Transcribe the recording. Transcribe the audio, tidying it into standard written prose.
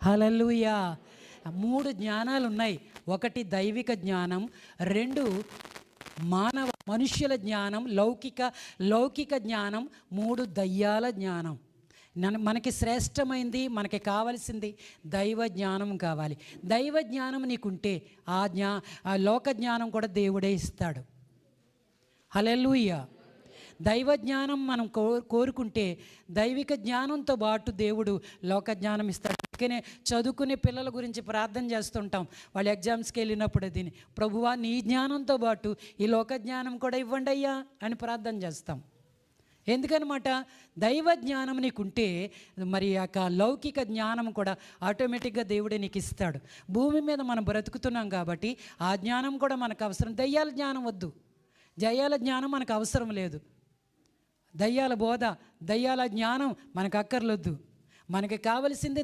హల్లెలూయా. 3 జ్ఞానాలు ఉన్నాయి. ఒకటి దైవిక జ్ఞానం, 2 మనుష్యుల జ్ఞానం, లౌకిక జ్ఞానం, 3 దయ్యాల జ్ఞానం. మనకి శ్రేష్టమైంది, మనకి కావలసింది దైవ జ్ఞానం కావాలి. దైవ జ్ఞానం నీకుంటే ఆ లోక జ్ఞానం కూడా దేవుడే ఇస్తాడు. హల్లెలూయా. దైవ జ్ఞానం మనం కోరుకుంటే దైవిక జ్ఞానంతో పాటు దేవుడు లోక జ్ఞానం ఇస్తాడు. అందుకనే చదువుకునే పిల్లల గురించి ప్రార్థన చేస్తుంటాం. వాళ్ళు ఎగ్జామ్స్కి వెళ్ళినప్పుడు దీన్ని, ప్రభువా నీ జ్ఞానంతో పాటు ఈ లోక జ్ఞానం కూడా ఇవ్వండి అయ్యా అని ప్రార్థన చేస్తాం. ఎందుకనమాట, దైవ జ్ఞానం నీకుంటే మరి యొక్క లౌకిక జ్ఞానం కూడా ఆటోమేటిక్గా దేవుడే నీకు ఇస్తాడు. భూమి మీద మనం బ్రతుకుతున్నాం కాబట్టి ఆ జ్ఞానం కూడా మనకు అవసరం. దయ్యాల జ్ఞానం వద్దు, దయ్యాల జ్ఞానం మనకు అవసరం లేదు. దయ్యాల బోధ, దయ్యాల జ్ఞానం మనకు అక్కర్లొద్దు. మనకి కావలసింది